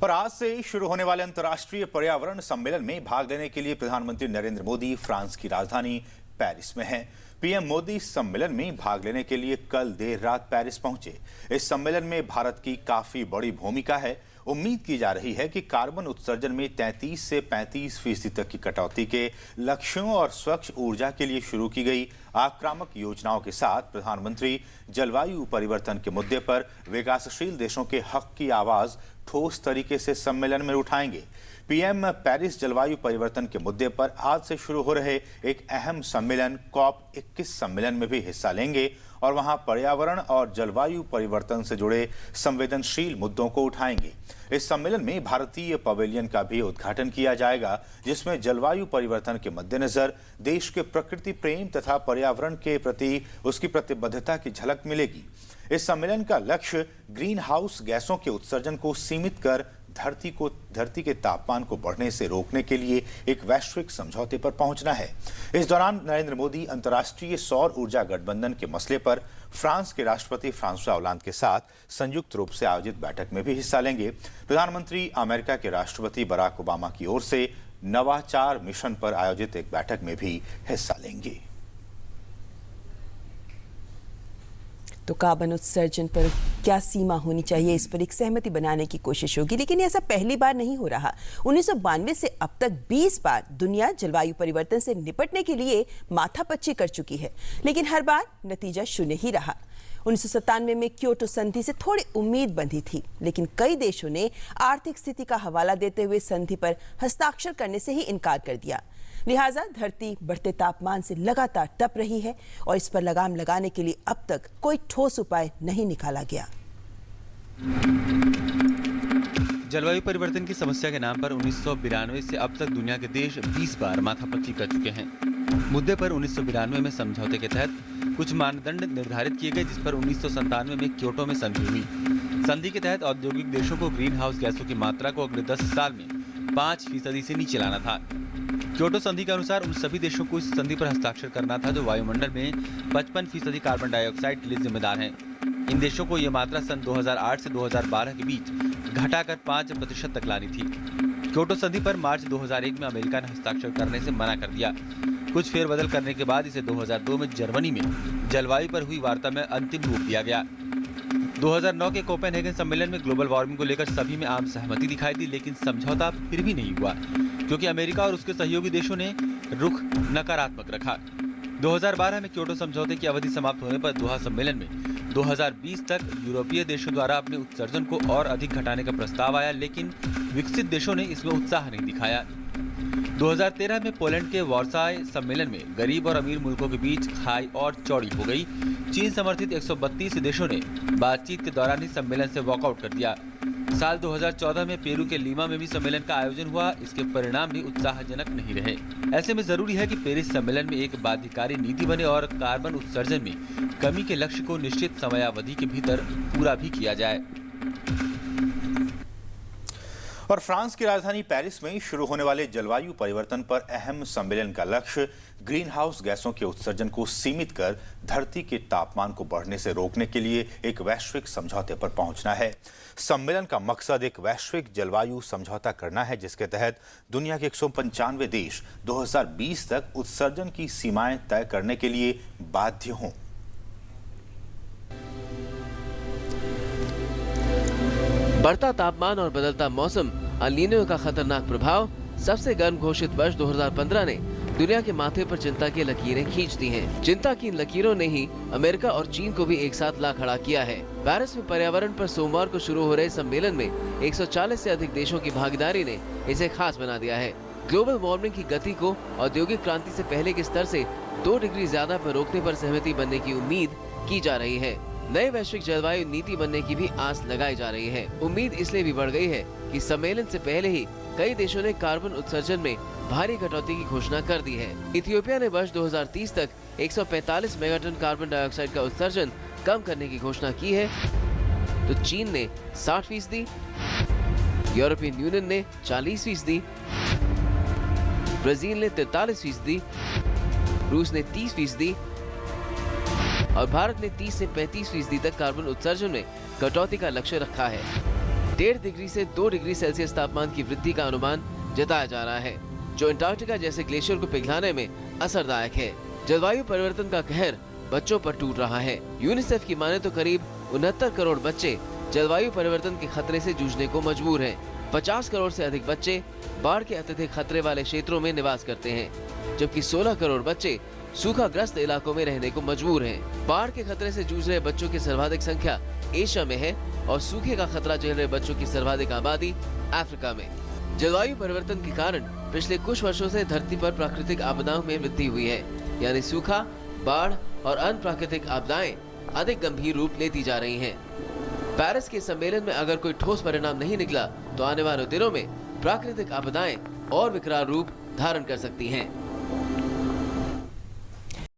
और आज से शुरू होने वाले अंतर्राष्ट्रीय पर्यावरण सम्मेलन में भाग लेने के लिए प्रधानमंत्री नरेंद्र मोदी फ्रांस की राजधानी पेरिस में हैं। पीएम मोदी सम्मेलन में भाग लेने के लिए कल देर रात पेरिस पहुंचे। इस सम्मेलन में भारत की काफी बड़ी भूमिका है। उम्मीद की जा रही है कि कार्बन उत्सर्जन में 33 से 35% तक की कटौती के लक्ष्यों और स्वच्छ ऊर्जा के लिए शुरू की गई आक्रामक योजनाओं के साथ प्रधानमंत्री जलवायु परिवर्तन के मुद्दे पर विकासशील देशों के हक की आवाज ठोस तरीके से सम्मेलन में उठाएंगे। पीएम पेरिस जलवायु परिवर्तन के मुद्दे पर आज से शुरू हो रहे एक अहम सम्मेलन COP21 सम्मेलन में भी हिस्सा लेंगे और वहां पर्यावरण और जलवायु परिवर्तन से जुड़े संवेदनशील मुद्दों को उठाएंगे। इस सम्मेलन में भारतीय पवेलियन का भी उद्घाटन किया जाएगा, जिसमें जलवायु परिवर्तन के मद्देनजर देश के प्रकृति प्रेम तथा पर्यावरण के प्रति उसकी प्रतिबद्धता की झलक मिलेगी। इस सम्मेलन का लक्ष्य ग्रीन हाउस गैसों के उत्सर्जन को सीमित कर धरती के तापमान को बढ़ने से रोकने के लिए एक वैश्विक समझौते पर पहुंचना है। इस दौरान नरेंद्र मोदी अंतर्राष्ट्रीय सौर ऊर्जा गठबंधन के मसले पर फ्रांस के राष्ट्रपति फ्रांसवा होलांद के साथ संयुक्त रूप से आयोजित बैठक में भी हिस्सा लेंगे। प्रधानमंत्री अमेरिका के राष्ट्रपति बराक ओबामा की ओर से नवाचार मिशन पर आयोजित एक बैठक में भी हिस्सा लेंगे। तो कार्बन उत्सर्जन पर क्या सीमा होनी चाहिए, इस पर एक सहमति बनाने की कोशिश होगी, लेकिन ऐसा पहली बार नहीं हो रहा। 1992 से अब तक 20 बार दुनिया जलवायु परिवर्तन से निपटने के लिए माथापच्ची कर चुकी है, लेकिन हर बार नतीजा शून्य ही रहा। 1997 में क्योटो संधि से थोड़ी उम्मीद बंधी थी, लेकिन कई देशों ने आर्थिक स्थिति का हवाला देते हुए संधि पर हस्ताक्षर करने से ही इनकार कर दिया। लिहाजा धरती बढ़ते तापमान से लगातार तप रही है और इस पर लगाम लगाने के लिए अब तक कोई ठोस उपाय नहीं निकाला गया। जलवायु परिवर्तन की समस्या के नाम पर 1992 से अब तक दुनिया के देश 20 बार माथापच्ची कर चुके हैं। मुद्दे पर 1992 में समझौते के तहत कुछ मानदंड निर्धारित किए गए, जिस पर 1997 में क्योटो में संधि हुई। संधि के तहत औद्योगिक देशों को ग्रीन हाउस गैसों की मात्रा को अगले 10 साल में 5% से नीचे लाना था। क्योटो संधि के अनुसार उन सभी देशों को इस संधि पर हस्ताक्षर करना था जो वायुमंडल में 55% कार्बन डाइऑक्साइड के लिए जिम्मेदार हैं। इन देशों को यह मात्रा सन 2008 से 2012 के बीच घटाकर 5% तक लानी थी। क्योटो संधि पर मार्च 2001 में अमेरिका ने हस्ताक्षर करने से मना कर दिया। कुछ फेरबदल करने के बाद इसे 2002 में जर्मनी में जलवायु पर हुई वार्ता में अंतिम रूप दिया गया। 2009 के कोपेनहेगन सम्मेलन में ग्लोबल वार्मिंग को लेकर सभी में आम सहमति दिखाई दी, लेकिन समझौता फिर भी नहीं हुआ क्योंकि अमेरिका और उसके सहयोगी देशों ने रुख नकारात्मक रखा। 2012 में क्योटो समझौते की अवधि समाप्त होने पर दोहा सम्मेलन में 2020 तक यूरोपीय देशों द्वारा अपने उत्सर्जन को और अधिक घटाने का प्रस्ताव आया, लेकिन विकसित देशों ने इसमें उत्साह नहीं दिखाया। 2013 में पोलैंड के वार्साय सम्मेलन में गरीब और अमीर मुल्कों के बीच खाई और चौड़ी हो गई। चीन समर्थित 132 देशों ने बातचीत के दौरान ही सम्मेलन से वॉकआउट कर दिया। साल 2014 में पेरू के लीमा में भी सम्मेलन का आयोजन हुआ। इसके परिणाम भी उत्साहजनक नहीं रहे। ऐसे में जरूरी है कि पेरिस सम्मेलन में एक बाध्यकारी नीति बने और कार्बन उत्सर्जन में कमी के लक्ष्य को निश्चित समयावधि के भीतर पूरा भी किया जाए। और फ्रांस की राजधानी पेरिस में शुरू होने वाले जलवायु परिवर्तन पर अहम सम्मेलन का लक्ष्य ग्रीन हाउस गैसों के उत्सर्जन को सीमित कर धरती के तापमान को बढ़ने से रोकने के लिए एक वैश्विक समझौते पर पहुंचना है। सम्मेलन का मकसद एक वैश्विक जलवायु समझौता करना है, जिसके तहत दुनिया के 195 देश 2020 तक उत्सर्जन की सीमाएं तय करने के लिए बाध्य हों। बढ़ता तापमान और बदलता मौसम, अल नीनो का खतरनाक प्रभाव, सबसे गर्म घोषित वर्ष 2015 ने दुनिया के माथे पर चिंता की लकीरें खींच दी हैं। चिंता की इन लकीरों ने ही अमेरिका और चीन को भी एक साथ ला खड़ा किया है। पेरिस में पर्यावरण पर सोमवार को शुरू हो रहे सम्मेलन में 140 से अधिक देशों की भागीदारी ने इसे खास बना दिया है। ग्लोबल वार्मिंग की गति को औद्योगिक क्रांति से पहले के स्तर से 2 डिग्री ज्यादा पर रोकने पर सहमति बनने की उम्मीद की जा रही है। नए वैश्विक जलवायु नीति बनने की भी आस लगाई जा रही है। उम्मीद इसलिए भी बढ़ गई है कि सम्मेलन से पहले ही कई देशों ने कार्बन उत्सर्जन में भारी कटौती की घोषणा कर दी है। इथियोपिया ने वर्ष 2030 तक 145 मेगाटन कार्बन डाइऑक्साइड का उत्सर्जन कम करने की घोषणा की है, तो चीन ने 60%, यूरोपियन यूनियन ने 40%, ब्राजील ने 43%, रूस ने 30% और भारत ने 30 से 35% तक कार्बन उत्सर्जन में कटौती का लक्ष्य रखा है। 1.5 डिग्री से 2 डिग्री सेल्सियस तापमान की वृद्धि का अनुमान जताया जा रहा है, जो अंटार्कटिका जैसे ग्लेशियर को पिघलाने में असरदायक है। जलवायु परिवर्तन का कहर बच्चों पर टूट रहा है। यूनिसेफ की माने तो करीब 69 करोड़ बच्चे जलवायु परिवर्तन के खतरे से जूझने को मजबूर हैं। 50 करोड़ से अधिक बच्चे बाढ़ के अत्यधिक खतरे वाले क्षेत्रों में निवास करते हैं, जबकि 16 करोड़ बच्चे सूखाग्रस्त इलाकों में रहने को मजबूर हैं। बाढ़ के खतरे से जूझ रहे बच्चों की सर्वाधिक संख्या एशिया में है और सूखे का खतरा झेल रहे बच्चों की सर्वाधिक आबादी अफ्रीका में। जलवायु परिवर्तन के कारण पिछले कुछ वर्षों से धरती पर प्राकृतिक आपदाओं में वृद्धि हुई है, यानी सूखा, बाढ़ और अन्य प्राकृतिक आपदाएं अधिक गंभीर रूप लेती जा रही हैं। पेरिस के सम्मेलन में अगर कोई ठोस परिणाम नहीं निकला तो आने वाले दिनों में प्राकृतिक आपदाएं और विकराल रूप धारण कर सकती हैं।